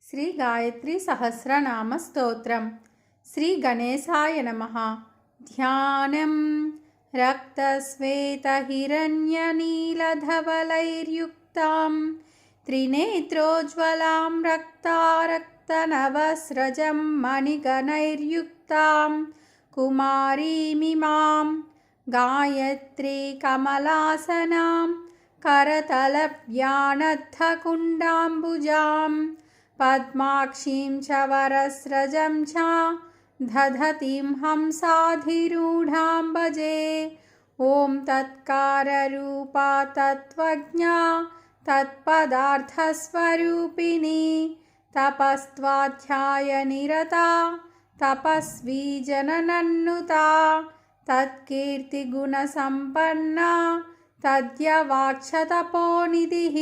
శ్రీ గాయత్రి సహస్రనామ స్తోత్రం. శ్రీ గణేశాయ నమః. ధ్యానం రక్తశ్వేతహిరణ్యనీలధవలైర్యుక్తాం త్రినేత్రోజ్వలాం రక్తారక్తనవస్రజం మణిగణైర్యుక్తాం కుమారీమిమాం గాయత్రీ కమలాసనాం करतलव्यानद्धकुण्डाम्बुजां पद्माक्षीं च वरस्रजं च दधतीं हंसाधिरूढां भजे. ॐ तत्काररूपा तत्त्वज्ञा तत्पदार्थस्वरूपिणी तपस्त्वाध्यायनिरता तपस्वी जननन्नुता तत्कीर्तिगुणसम्पन्ना तद्यवाक्षतपोनिधिः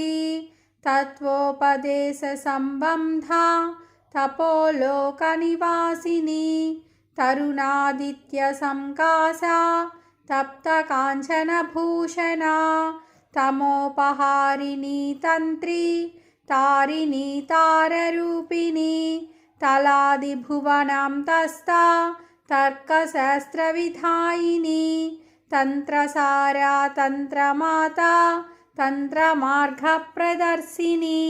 तत्त्वोपदेशसम्बन्धा तपोलोकनिवासिनी तरुणादित्यसङ्कासा तप्तकाञ्चनभूषणा तमोपहारिणी तन्त्री तारिणी ताररूपिणी तलादिभुवनं तस्ता तर्कशास्त्रविधायिनी तंत्रसारा तंत्रमाता तंत्रमार्गप्रदर्शिनी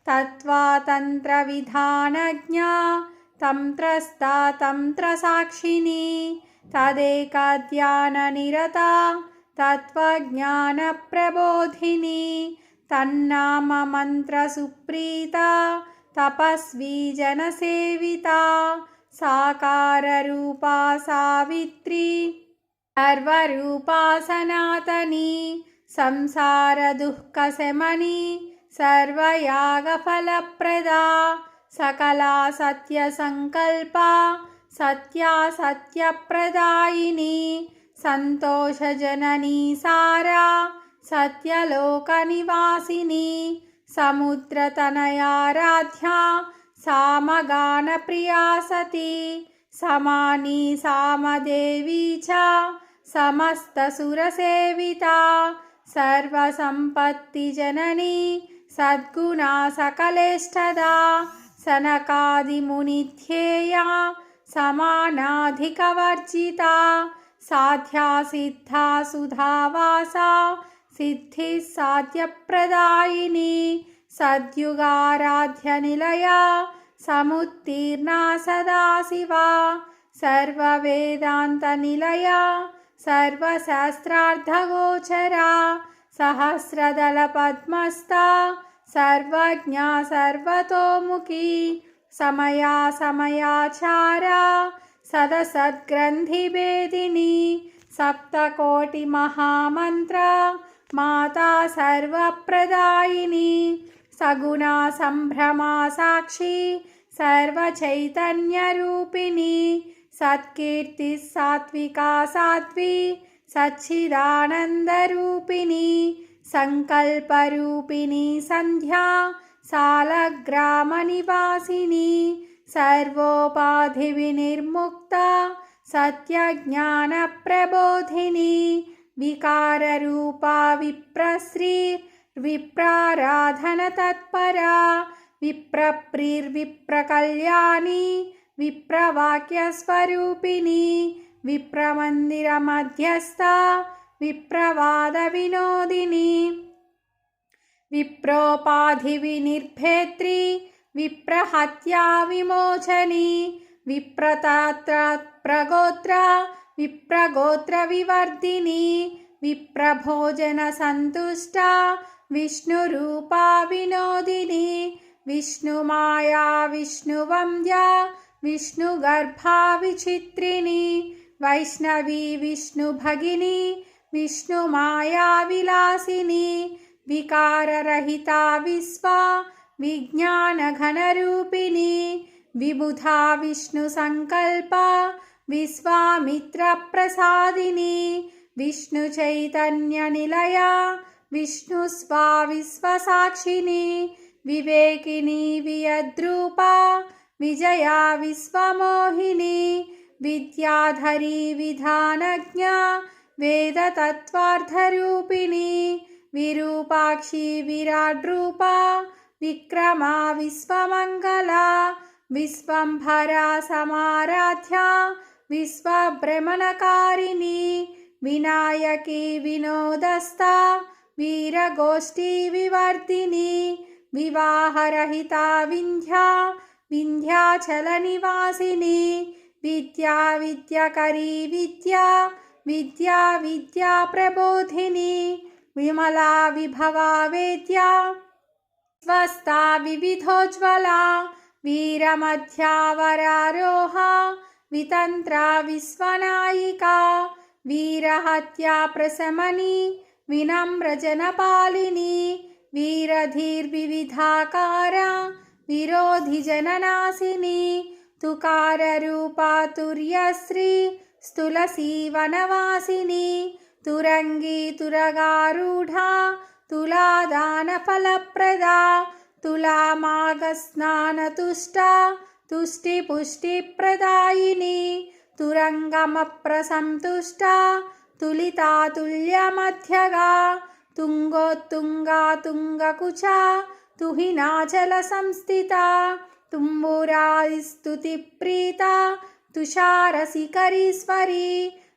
तत्त्वा तंत्रविधानज्ञा तंत्रस्ता तंत्रसाक्षिणी तदेकध्याननिरता तत्त्वज्ञानप्रबोधिनी तन्नाममन्त्रसुप्रीता तपस्वी जनसेविता साकाररूपा सावित्री सर्वरूपा सनातनी संसारदुःखशमनी सर्वयागफलप्रदा सकला सत्यसङ्कल्पा सत्या सत्यप्रदायिनी सन्तोषजननी सारा सत्यलोकनिवासिनी समुद्रतनयाराध्या सामगानप्रिया सती समानी सामदेवी च समस्तसुरसेविता सर्वसम्पत्तिजननी सद्गुणा सकलेष्टदा सनकादिमुनिध्येया समानाधिकवर्जिता साध्या सिद्धा सुधावासा सिद्धिः साध्यप्रदायिनी सद्युगाराध्यनिलया समुत्तीर्णा सदाशिवा सर्ववेदान्तनिलया सर्वशास्त्रार्थगोचरा सहस्रदलपद्मस्था सर्वज्ञा सर्वतोमुखी समया समयाचारा सदसद्ग्रन्थिभेदिनी सप्तकोटिमहामन्त्र माता सर्वप्रदायिनी सगुणा सम्भ्रमा साक्षी सर्वचैतन्यरूपिणी सत्कीर्ति सात्विका साध्वी सच्चिदानन्दरूपिणी संकल्परूपिणी संध्या सालग्रामनिवासिनी सर्वोपाधिविनिर्मुक्ता सत्यज्ञानप्रबोधिनी विकाररूपा विप्रश्री विप्राराधनतत्परा विप्रप्रीर्विप्रकल्याणी विप्रवाक्यस्वरूपिणी विप्रमन्दिरमध्यस्था विप्रवादविनोदिनी विप्रोपाधिविनिर्भेत्री विप्रहत्या विमोचनी विप्रतात्रप्रगोत्रा विप्रगोत्रविवर्धिनी विप्रभोजनसन्तुष्टा विष्णुरूपा विनोदिनी विष्णुमाया विष्णुवन्द्या विष्णुगर्भा विचित्रिणी वैष्णवी विष्णुभगिनी विष्णुमाया विलासिनी विकाररहिता विश्वा विज्ञानघनरूपिणी विबुधा विष्णुसङ्कल्पा विश्वामित्रप्रसादिनी विष्णुचैतन्यनिलया विष्णुस्वा विश्वसाक्षिणी विवेकिनी वियद्रूपा विजया विश्वमोहिनी विद्याधरी विधानज्ञा वेदतत्त्वार्थरूपिणी विरूपाक्षी विराड्रूपा विक्रमा विश्वमङ्गला विश्वम्भरा समाराध्या विश्वभ्रमणकारिणी विनायकी विनोदस्ता वीरगोष्ठी विवर्धिनी विवाहरहिता विन्ध्या विन्ध्याचलनिवासिनी विद्या विद्याकरी विद्या विद्या विद्या प्रबोधिनी विमला विभवा वेद्या स्वस्था विविधोज्ज्वला वीरमध्यावरारोहा वितन्त्रा विश्वनायिका वीरहत्या प्रशमनी विनम्रजनपालिनी वीरधीर्विविधाकारा विरोधिजननाशिनी तुकाररूपा तुर्यश्री स्तुलसी वनवासिनी तुरंगी तुरगारूढ़ा तुलादानफलप्रदा तुलामागस्नानतुष्टा तुष्टिपुष्टिप्रदायिनी तुरंगमप्रसंतुष्टा तुलितातुल्यमध्यगा तुंगोत्तुंगा तुंगकुचा तुहिनाचलसंस्थिता तुम्बुरादिस्तुतिप्रीता तुषारसिकरीश्वरी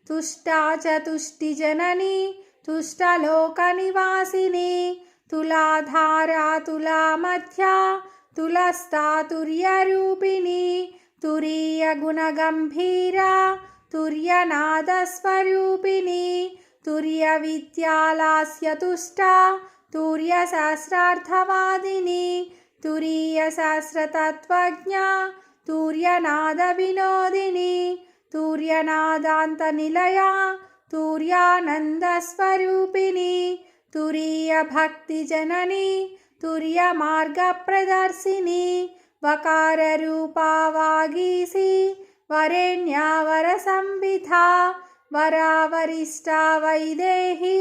तुष्टा च तुष्टिजननी तुष्टलोकनिवासिनी तुलाधारा तुलामध्या तुलस्ता तुर्यरूपिणी तुरीयगुणगम्भीरा तुर्यनादस्वरूपिणी तुर्यविद्यालास्यतुष्टा तुर्यशास्त्रार्थवादिनी तुरीयशास्त्रतत्त्वज्ञा तुर्यनादविनोदिनी तुर्यनादान्तनिलया तुर्यानन्दस्वरूपिणी तुरीयभक्तिजननी तुर्यमार्गप्रदर्शिनी वकाररूपा वागीशी वरेण्या वरसंविधा वरावरिष्ठा वैदेही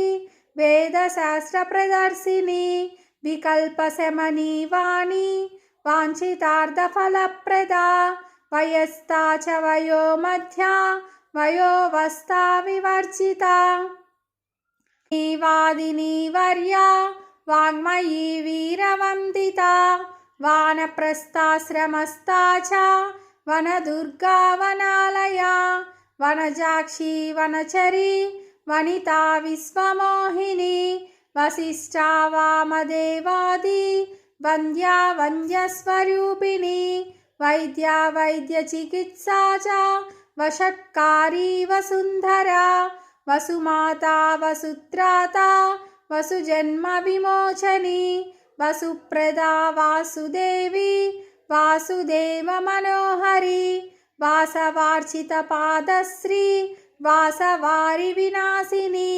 वेदशास्त्रप्रदर्शिनी विकल्पशमनी वाणी वाञ्छितार्थफलप्रदा वयस्ता च वयोमध्या वयोवस्था विवर्जिता वादिनी वर्या वाङ्मयी वीरवन्दिता वानप्रस्थाश्रमस्था च वनदुर्गा वनालया वनजाक्षी वनचरी वनिता विश्वमोहिनी वसिष्ठा वामदेवादि वन्द्या वन्द्यस्वरूपिणी वैद्या वैद्यचिकित्सा च वषट्कारी वसुन्धरा वसुमाता वसुत्राता वसुजन्मविमोचनी वसुप्रदा वासुदेवी वासुदेवमनोहरी वासवार्चितपादश्री वासवारि विनाशिनी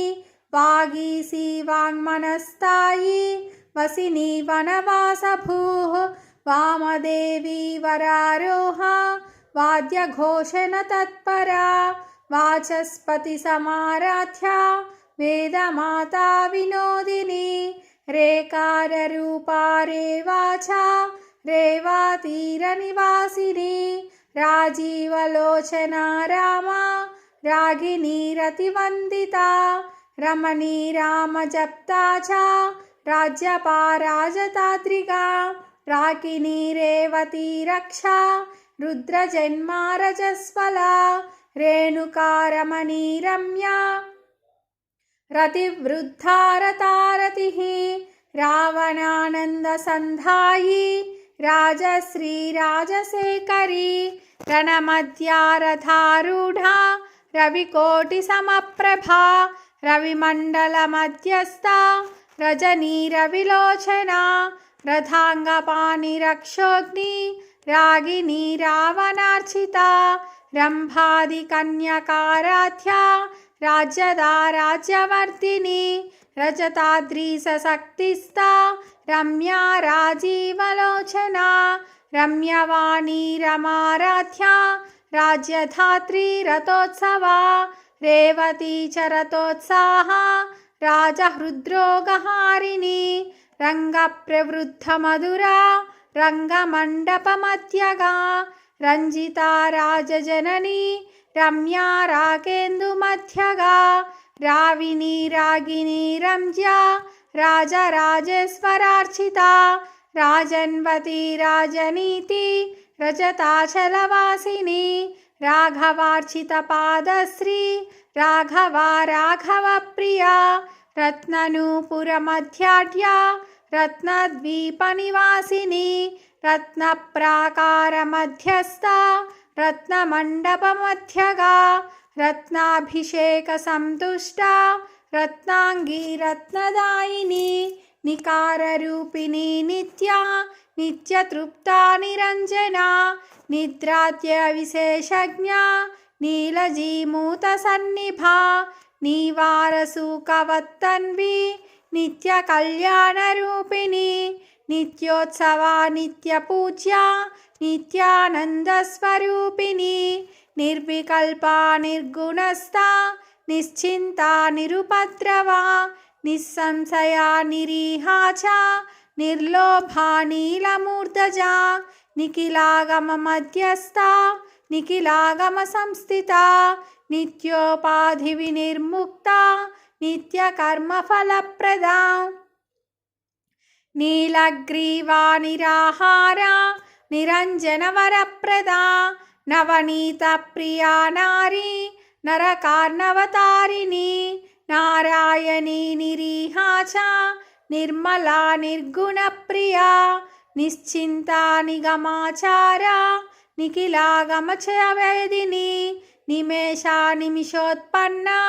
वागीशी वाङ्मनस्तायी वसिनी वनवासभूः वामदेवी वरारोहा वाद्यघोषणतत्परा वाचस्पतिसमाराध्या वेदमाता विनोदिनी रेकाररूपा रेवाचा रेवातीरनिवासिनी राजीवलोचना रामा रागिनी रतिवन्दिता रमणी रामजप्ता च राज्यपा राजतात्रिका राकिनी रेवती रक्षा रुद्रजन्मा रजस्वला रेणुका रमणी रम्या रतिवृद्धा रतारतिः रावणानन्दसन्धायी राजश्री राजशेखरी रणमध्या रथारूढा रविकोटिसमप्रभा रविमण्डलमध्यस्था रजनी रविलोचना रथाङ्गपाणिरक्षोग्नि रागिनी रावणार्चिता रम्भादिकन्यकाराध्या राज्यदा राज्यवर्धिनी रजताद्रीसशक्तिस्था रम्या राजीवलोचना रम्यवाणी रमाराध्या राज्यधात्री रथोत्सवा रेवती च रथोत्साहा राजहृद्रोगहारिणी रङ्गप्रवृद्धमधुरा रङ्गमण्डपमध्यगा रञ्जिता राजजननी रम्या राकेन्दुमध्यगा राविनी रागिनी रम्या राजराजेश्वरार्चिता राजन्वती राजनीति रजताचलवासिनी राघवार्चितपादश्री राघवा राघवप्रिया रत्ननूपुरमध्याढ्या रत्नद्वीपनिवासिनी रत्नप्राकारमध्यस्था रत्नमण्डपमध्यगा रत्नाभिषेकसन्तुष्टा रत्नाङ्गी रत्नदायिनी निकाररूपिणी नित्या नित्यतृप्ता निरञ्जना निद्राद्यविशेषज्ञा नीलजीमूतसन्निभा नीवारसूकवत्तन्वी नित्यकल्याणरूपिणी नित्योत्सवा नित्यपूज्या नित्यानन्दस्वरूपिणी निर्विकल्पा निर्गुणस्था निश्चिन्ता निरुपद्रवा निस्संशया निरीहा च निर्लोभा नीलमूर्धजा निखिलागममध्यस्था निखिलागमसंस्थिता नित्योपाधिविनिर्मुक्ता नित्यकर्मफलप्रदा नीलग्रीवा निराहारा निरञ्जनवरप्रदा नवनीतप्रिया नारी नरकार्णवतारिणी नारायणी निरीहा च निर्मला निर्गुणप्रिया निश्चिन्ता निगमाचारा निखिलागमचयवेदिनी निमेषा निमिषोत्पन्ना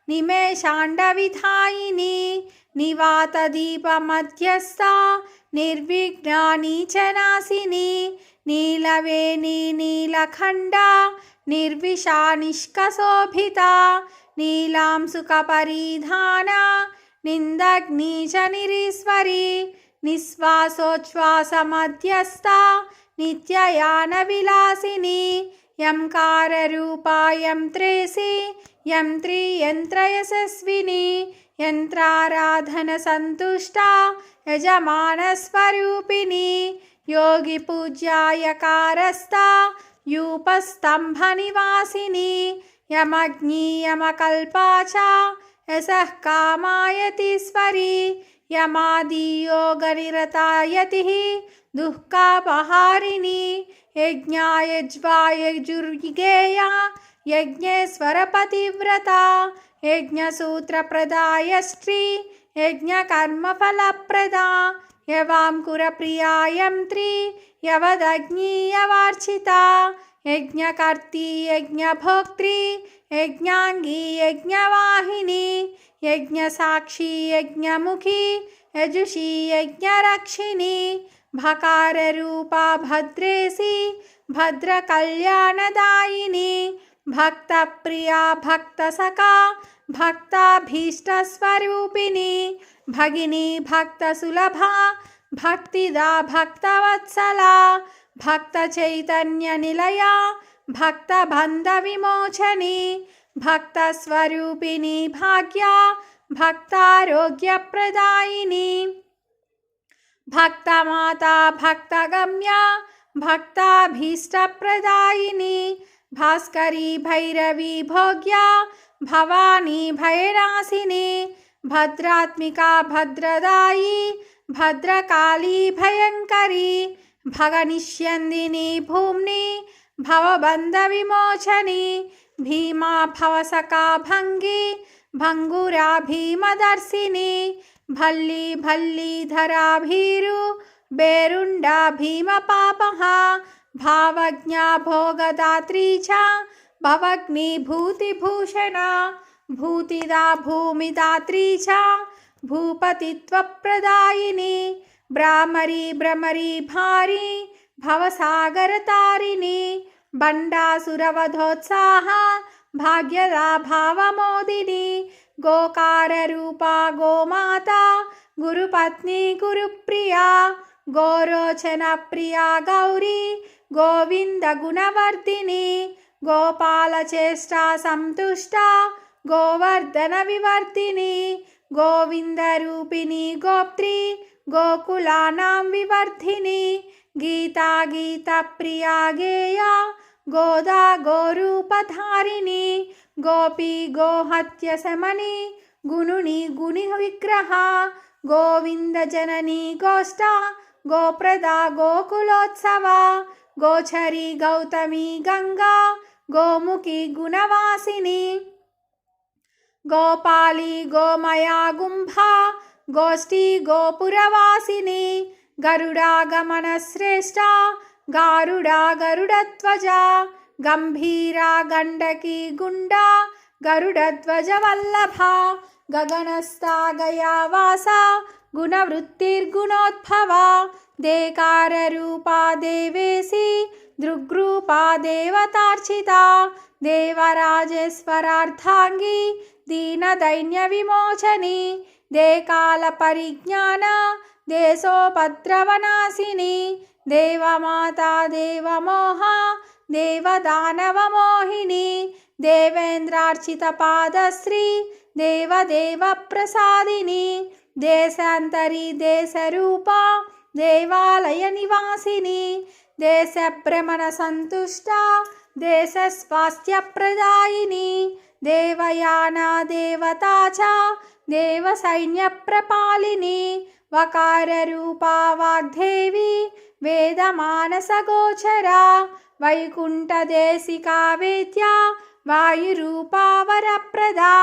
निमेषाण्डविधायिनी निवातदीपमध्यस्था निर्विघ्ना नीचनाशिनी नीलवेणी नीलखण्डा निर्विषा निष्कशोभिता नीलांशुकपरिधाना निन्दग्नी च निरीश्वरी निःश्वासोच्छ्वासमध्यस्था नित्ययानविलासिनी यंकाररूपा यंत्रेसी यंत्रियंत्रयशस्विनी यंत्राराधनसन्तुष्टा यजमानस्वरूपिणी योगिपूज्यायकारस्था यूपस्तम्भनिवासिनी यमग्नी यमकल्पा च यशः कामायतीश्वरी यमादियोगनिरता यतिः दुःखापहारिणी यज्ञायज्वायजुर्गेया यज्ञेश्वरपतिव्रता यज्ञसूत्रप्रदायश्री यज्ञकर्मफलप्रदा यवाङ्कुरप्रिया यंत्री यवदग्नीयवार्चिता यज्ञकर्त्री यज्ञभोक्त्री यज्ञांगी यज्ञवाहिनी यज्ञसाक्षी यज्ञमुखी यजुषी यज्ञरक्षिणी भकाररूपा भद्रेशी भद्रकल्याणदायिनी भक्तप्रिया भक्तसखा भक्ताभीष्टस्वरूपिणी भगिनी भक्तसुलभा भक्तिदा भक्तवत्सला भक्तचैतन्यनिलया भक्तबन्धविमोचनी भक्तस्वरूपिणी भाग्या भक्तारोग्यप्रदायिनी भक्तमाता भक्तगम्या भक्ताभीष्टप्रदायिनी भास्करी भैरवी भोग्या भवानी भयनाशिनी भद्रात्मिका भद्रदायी भद्रकाली भयंकरी भगनिष्यन्दिनी भूम्नि भवबन्धविमोचनी भीमा भवसका भंगी भंगुरा भीमदर्शिनी भल्ली भल्लीधरा भीरु बेरुंडा भीमपापहा भावज्ञा भोगदात्री च भवग्नि भूतिभूषणा भूतिदा भूमिदात्री च भूपतित्वप्रदायिनी ब्राह्मरी भ्रमरी भारी भवसागरतारिणी बंडासुरवधोत्साहा भाग्यदा भावमोदिनी गोकाररूपा गोमाता गुरुपत्नी गुरुप्रिया गोरोचनप्रिया गौरी गोविन्दगुणवर्धिनी गोपालचेष्टा सन्तुष्टा गोवर्धनविवर्धिनी गोविन्दरूपिणी गोप्त्री गोकुलानां विवर्धिनी गीता गीतप्रिया गेया गोदा गोरूपधारिणी गोपी गोहत्यशमनी गुणुनी गुणिविग्रहा गोविंद जननी गोष्ठा गोप्रदा गोकुलोत्सवा गोचरी गौतमी गंगा गोमुखी गुणवासिनी गोपाली गोमया गुंभा गोष्ठी गोपुरवासिनी गरुडागमन श्रेष्ठा गारुडा गरुडध्वजा गंभीरा गंडकी गुंडा गरुडध्वज वल्लभा गगनस्था गयावासा गुणवृत्तिर्गुणोद्भवा देकार रूपा देवेशी दृग्रूपा देवतार्चिता देवराजेश्वरार्धांगी दीनदैन्य विमोचनी देकाल परिज्ञान देशोपद्रवनाशिनी देवमाता देवमोहा देवदानवमोहिनी देवेन्द्रार्चित पादश्री देवदेव प्रसादिनी देशांतरी देशरूपा देवालय निवासिनी देशभ्रमण संतुष्टा देशस्वास्थ्य प्रदायिनी देवयाना देवता च देवसैन्य प्रपालिनी वकार रूपा वाग्देवी वेदमानस गोचरा वैकुंठ देशिका वेद्या वायुरूपा वरप्रदा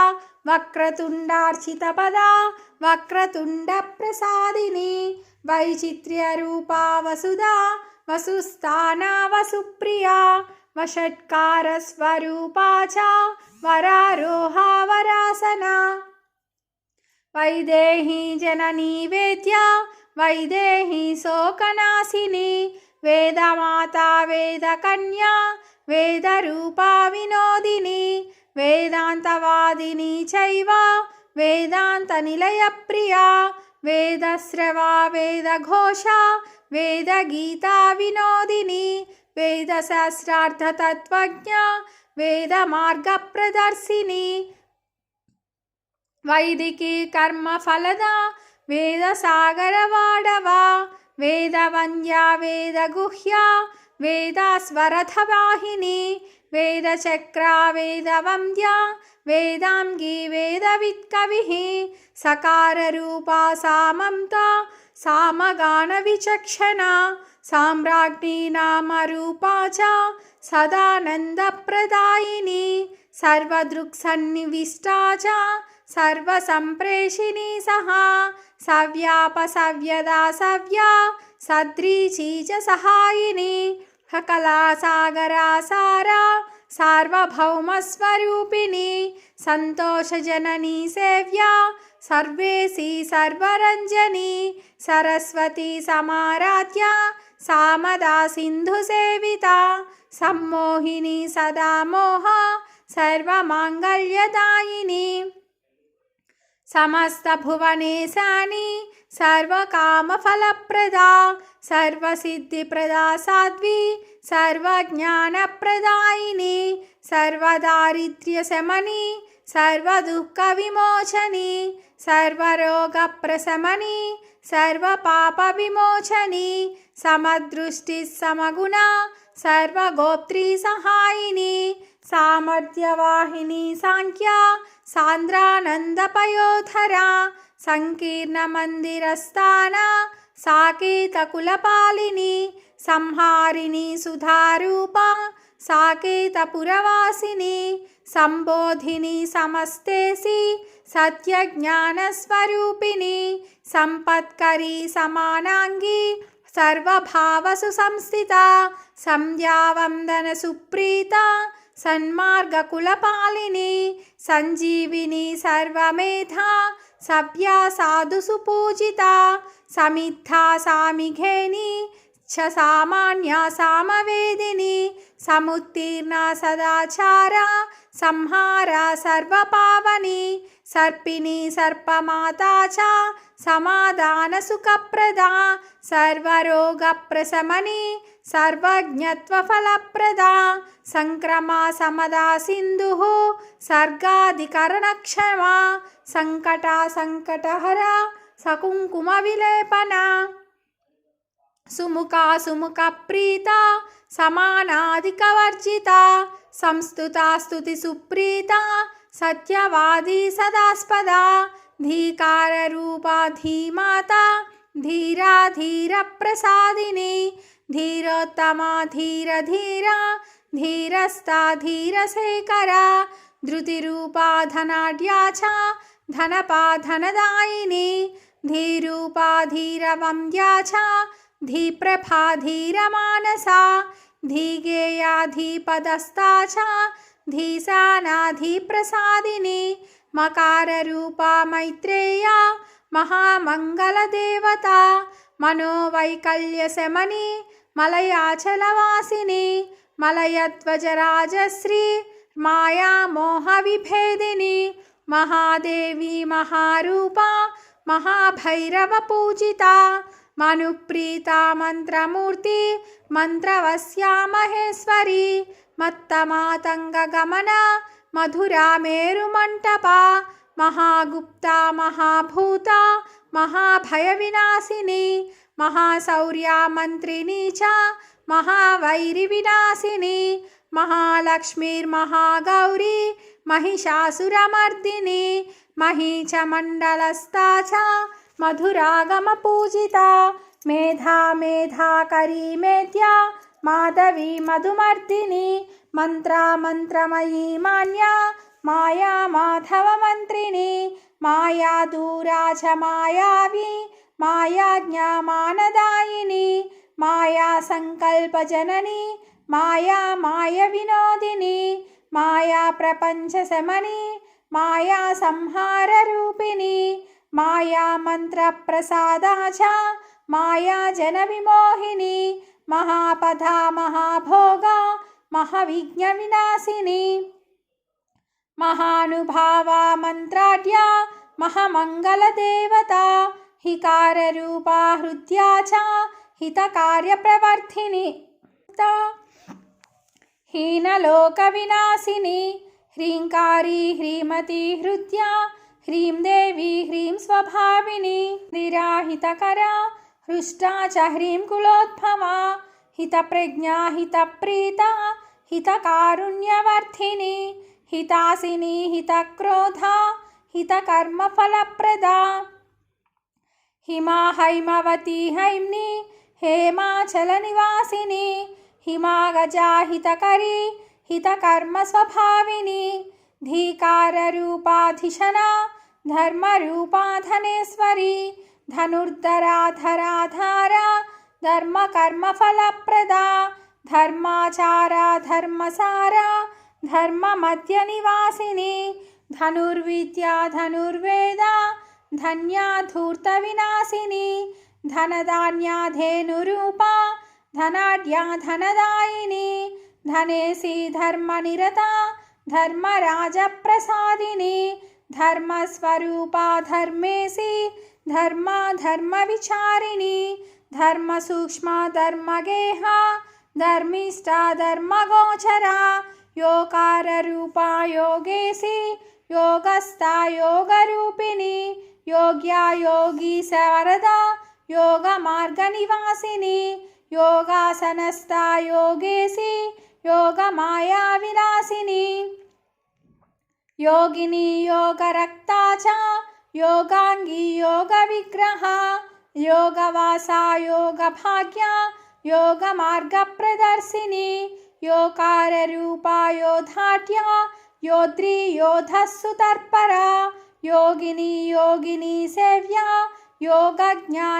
वक्रतुंडार्चित पदा वक्रतुंड प्रसादिनी वैचित्र्य रूपा वसुधा वसुस्थाना वसुप्रिया वषट्कार स्वरूपा च वरारोहा वरासना वैदेही जननी वेद्या वैदेही शोकनाशिनी वेदमाता वेदकन्या वेदरूपा विनोदिनी वेदांतवादिनी चैव वेदांतनिलयप्रिया वेदस्रवा वेदघोषा वेदगीता विनोदिनी वेदशास्त्रार्थतत्त्वज्ञा वेदमार्गप्रदर्शिनी वैदिकी कर्मफलदा वेदसागरवाडवा वेदवन्द्या वेदगुह्या वेदास्वरथवाहिनी वेदचक्रा वेदवन्द्या वेदांगी वेदवित्कविः सकाररूपा सामन्ता सामगानविचक्षणा साम्राज्ञी नामरूपा च सदानन्दप्रदायिनी सर्वदृक्सन्निविष्टा च सर्वसम्प्रेषिणी सहा सव्यापसव्यदा सव्या सदृची च सहायिनी सकलासागरासारा सार्वभौमस्वरूपिणी संतोषजननी सेव्या सर्वेशी सर्वरञ्जनी सरस्वती समाराध्या सामदा सिन्धुसेविता सम्मोहिनी सदा मोहा सर्वमाङ्गल्यदायिनी समस्तभुवनेशानी सर्वकामफलप्रदा सर्वसिद्धिप्रदा साध्वी सर्वज्ञानप्रदायिनी सर्वदारिद्र्यशमनी सर्वदुःखविमोचनी सर्वरोगप्रशमनी सर्वपापविमोचनी समदृष्टिः समगुणा सर्वगोत्री सहायिनी सामर्थ्यवाहिनी सांख्या सान्द्रानन्दपयोधरा संकीर्णमन्दिरस्थाना साकेतकुलपालिनी संहारिणी सुधारूपा साकेतपुरवासिनी संबोधिनी समस्तेसी सत्यज्ञानस्वरूपिणी संपत्करी समानांगी सर्वभावसु संस्थिता संध्यावन्दन सुप्रीता सन्मार्गकुलपालिनी संजीविनी सर्वमेधा सभ्या साधु सुपूजिता समिद्धा सामिघेनी च सामान्या सामवेदिनी समुत्तीर्णा सदाचारा संहारा सर्वपावनी सर्पिणी सर्पमाता च समाधानसुखप्रदा सर्वरोगप्रशमनी सर्वज्ञत्वफलप्रदा संक्रमा समदा सिन्धुः सर्गाधिकरणक्षमा संकटा संकटहरा सकुङ्कुमविलेपना सुमुखा सुमुखप्रीता समानाधिकवर्जिता संस्तुता स्तुतिसुप्रीता सत्यवादी सदास्पदा धीकाररूपा धीमाता धीरा धीरप्रसादिनी धीरोत्तमा धीरा धीरस्था धीरशेखरा धृतिरूपा धनाढ्या च धनपा धनदायिनी धीरूपा धीरवन्द्या च धीप्रभा धीरमानसा धीगेया धीपदस्था च धीसाना धीप्रसादिनी मकाररूपा मैत्रेया महामङ्गलदेवता मनोवैकल्यशमनी मलयाचलवासिनी मलयध्वजराजश्री मायामोहविभेदिनी महादेवी महारूपा महाभैरवपूजिता मनुप्रीता मन्त्रमूर्ति मन्त्रवस्या महेश्वरी मत्तमातङ्गगमना मधुरा मेरुमण्टपा महागुप्ता महाभूता महाभयविनाशिनी महाशौर्या मन्त्रिणी च महावैरिविनाशिनी महालक्ष्मीर्महागौरी महिषासुरमर्दिनी महीचमण्डलस्था च मधुरागमपूजिता मेधा मेधाकरी मेद्या माधवी मधुमर्दिनी मन्त्रा मन्त्रमयी मान्या माया माधवमन्त्रिणी माया दूरा च मायावी मायाज्ञामानदायिनी माया संकल्पजननी माया मायविनोदिनी माया प्रपञ्चशमनी माया संहाररूपिणी माया मन्त्रप्रसादा च माया जनविमोहिनी महापदा महाभोगा महाविघ्नविनाशिनी महानुभावा मन्त्राढ्या महामङ्गलदेवता हिकाररूपा हृद्या च हितकार्यप्रवर्धिनी हीनलोकविनाशिनी ह्रीङ्कारी ह्रीमती हृद्या ह्रीं देवी ह्रीं स्वभाविनी निराहितकरा हृष्टा च ह्रीं कुलोद्भवा हितप्रज्ञा हितप्रीता हितकारुण्यवर्धिनी हितासिनी हितक्रोधा हितकर्मफलप्रदा हिमा हैमवती हैम्नी हेमाचलनिवासिनी हिमागजा हितकरी हितकर्मस्वभाविनी धीकाररूपाधिशना धर्मरूपा धनेश्वरी धनुर्धरा धराधारा धर्मकर्मफलप्रदा धर्माचारा धर्मसारा धर्ममध्यनिवासिनी धनुर्विद्या धनुर्वेदा धन्या धूर्तविनाशिनी धनधान्या धेनुरूपा धनाढ्या धनदायिनी धनेसी धर्मनिरता धर्मराजप्रसादिनी धर्मस्वरूपा धर्मेसी धर्मा धर्मविचारिणी धर्मसूक्ष्मा धर्मगेहा धर्मिष्ठा धर्मगोचरा योकाररूपा योगेशी योगस्था योगरूपिणी योग्या योगी वरदा योगमार्गनिवासिनी योगासनस्था योगेशी योगमायाविनाशिनी योगिनी योगरक्ता च योगांगी योगविग्रहा योगवासा योगभाग्या योगमार्गप्रदर्शिनी योकाररूपा योधाढ्या योद्री योधस्सुतर्परा योगिनी योगिनी सेव्या योगज्ञानप्रबोधिनी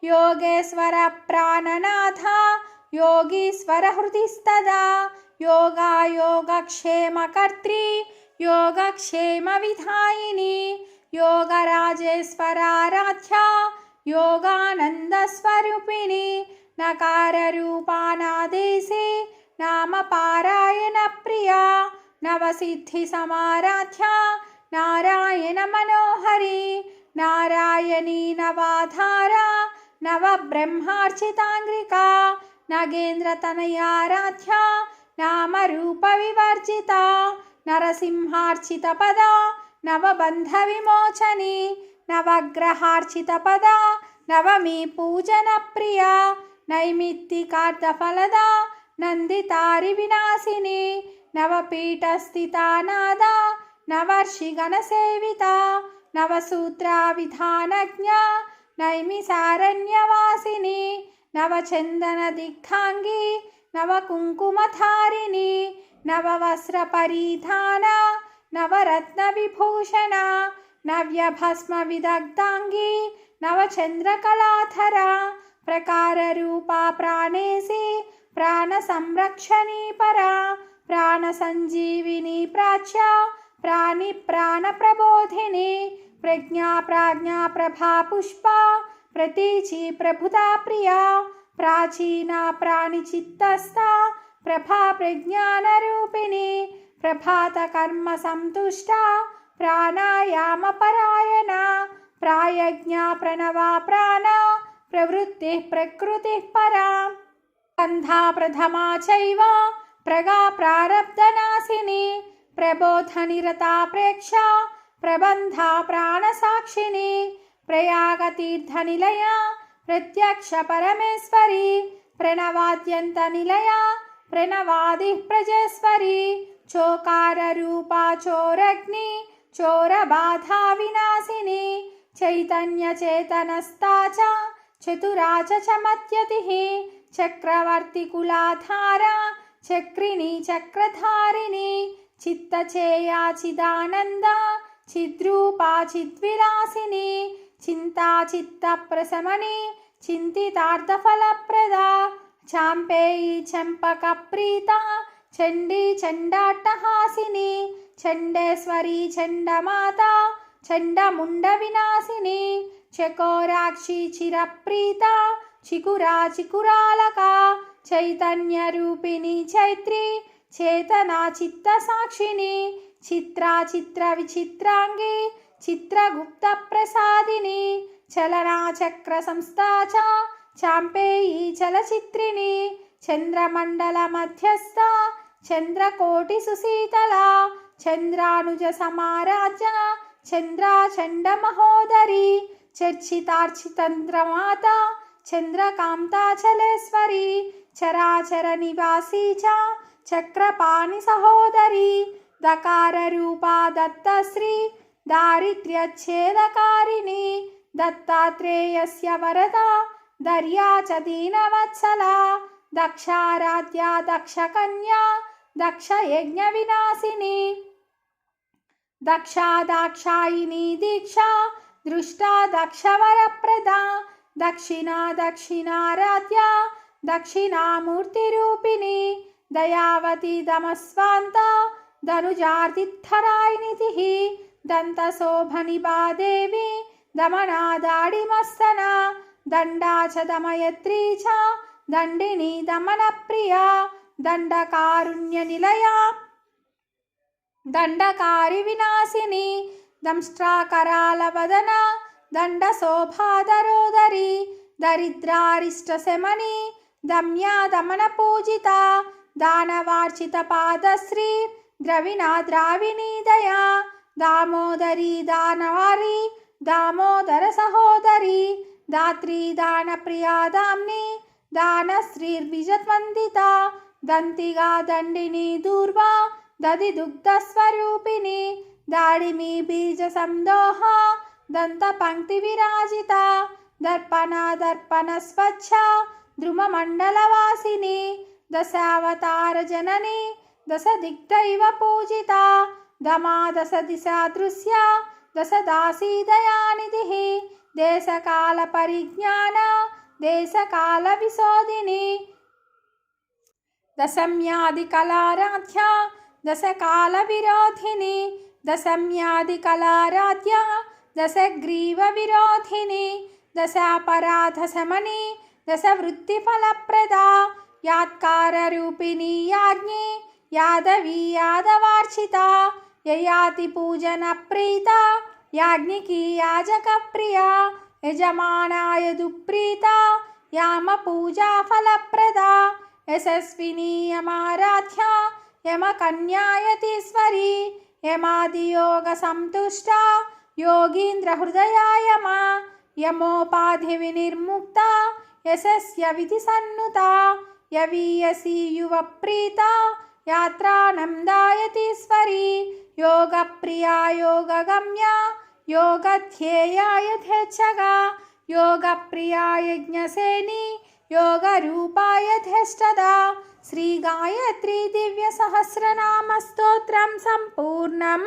योगेश्वर प्राणनाथा योगीश्वर हृदिस्तदा योगा योगक्षेमकर्त्री योगक्षेमविधायिनी योगराजेश्वराराध्या योगानन्दस्वरूपिणी नकाररूपानादेशे नामपारायणप्रिया नवसिद्धिसमाराध्या नारायणमनोहरी नारायणी नवाधारा नवब्रह्मार्चिताङ्घ्रिका नगेन्द्रतनयाराध्या नामरूपविवर्जिता नरसिंहार्चितपदा नवबन्धविमोचनी नवग्रहार्चितपदा नवमी पूजनप्रिया नैमित्तिकार्थफलदा नन्दितारिविनाशिनी नवपीठस्थिता नादा नवर्षिगणसेविता नवसूत्राविधानज्ञा नैमिसारण्यवासिनी नवचन्दनदिग्धाङ्गी नवकुङ्कुमधारिणी नववस्त्रपरिधाना नवरत्नविभूषणा नव्यभस्मविदग्धाङ्गी नवचन्द्रकलाधरा प्रकाररूपा प्राणेशी प्राणसंरक्षणी परा प्राणसञ्जीविनी प्राच्या प्राणप्रबोधिनी प्रज्ञा प्राज्ञा प्रभा पुष्पा प्रतीची प्रभुता प्रिया प्राचीना प्राणिचित्तस्था प्रभा प्रज्ञानरूपिणी प्रभातकर्म संतुष्टा प्राणायामपरायणा प्रायज्ञा प्रणवा प्राणा प्रवृत्तिः प्रकृतिः परा स्कन्धा प्रथमा चैव प्रगा प्रारब्धनाशिनी प्रबोधनिरता प्रेक्षा प्रबन्धा प्राणसाक्षिणी प्रयागतीर्थनिलया प्रत्यक्ष परमेश्वरी प्रणवाद्यन्तनिलया प्रणवादिः प्रजेश्वरी चोकाररूपा चोरग्नि चोरबाधा विनाशिनी चैतन्यचेतनस्था च चतुरा च मत्यतिः चक्रवर्तिकुलाधारा चक्रिणी चक्रधारिणी चित्तचेया चिदानन्दा चिद्रूपा चिद्विलासिनी चिन्ता चित्तप्रशमनी चिन्तितार्थफलप्रदा चाम्पेयी चम्पकप्रीता चण्डी चण्डाट्टहासिनी चण्डेश्वरी चण्डमाता चण्डमुण्डविनाशिनी चकोराक्षी चिरप्रीता चिकुरा चिकुरालका चैतन्यरूपिणी चैत्री चेतना चित्तसाक्षिणी चित्रा चित्रविचित्राङ्गी चित्रगुप्तप्रसादिनी चलनाचक्रसंस्था च चाम्पेयी चलचित्रिणी चन्द्रमण्डलमध्यस्था चन्द्रकोटिसुशीतला चन्द्रानुजसमाराज्या चन्द्राचण्डमहोदरी चर्चितार्चितन्द्रमाता चन्द्रकान्ताचलेश्वरी चराचरनिवासी च चक्रपाणिसहोदरी दकाररूपा दत्तश्री दारिद्र्यच्छेदकारिणी दत्तात्रेयस्य वरदा दर्या च दीनवत्सला दक्षाराध्या दक्षकन्या दक्षयज्ञविनाशिनी दक्षा दाक्षायिनी दीक्षा दृष्टा दक्षवरप्रदा दक्षिणा दक्षिणाराध्या दक्षिणामूर्तिरूपिणी दयावती दमस्वान्ता धनुजार्तिद्धरायिनिधिः दन्तशोभनिभा देवी दमनादाडिमस्तना दण्डा च दमयत्री च दण्डिनी दमनप्रिया दण्डकारुण्यनिलया दण्डकारी विनाशिनी दंष्ट्राकरालवदना दण्डशोभाधरोदरी दरिद्रारिष्टशमनी दम्या दमनपूजिता दानवार्चितपादश्री द्रविणा द्राविणी दया दामोदरी दानवारी दामोदर सहोदरी दात्री दानप्रिया दाम्नी दानश्रीर्विजद्वन्दिता दन्तिगा दण्डिनी दूर्वा दधिदुग्धस्वरूपिणी दाडिमी बीजसंदोहा दन्तपङ्क्तिविराजिता दर्पणा दर्पणस्वच्छा द्रुममण्डलवासिनी दशावतारजननी दशदिग्दैव पूजिता दमा दशदिशा दृश्या दशदासी दयानिधिः देशकालपरिज्ञाना देशकालविशोधिनी दशम्यादिकलाराध्या दशकालविरोधिनी दशम्यादिकलाराध्या दशग्रीवविरोधिनी दशापराधशमनी दशवृत्तिफलप्रदा यात्काररूपिणी याज्ञी यादवी यादवार्चिता ययातिपूजनप्रीता याज्ञिकी याजकप्रिया यजमानाय दुप्रीता यामपूजाफलप्रदा यशस्विनी यमाराध्या यमकन्यायतीश्वरी यमादियोगसंतुष्टा योगीन्द्रहृदया यमा यमोपाधिविनिर्मुक्ता यशस्य विधिसन्नुता यवीयसी युवप्रीता यात्रानन्दायतीश्वरी योगप्रिया योगगम्या योगध्येयाय यथेच्छगा योगप्रियाय यज्ञसेनी योगरूपाय यथेष्टदा श्री गायत्री दिव्य सहस्रनाम स्तोत्रम संपूर्णम्।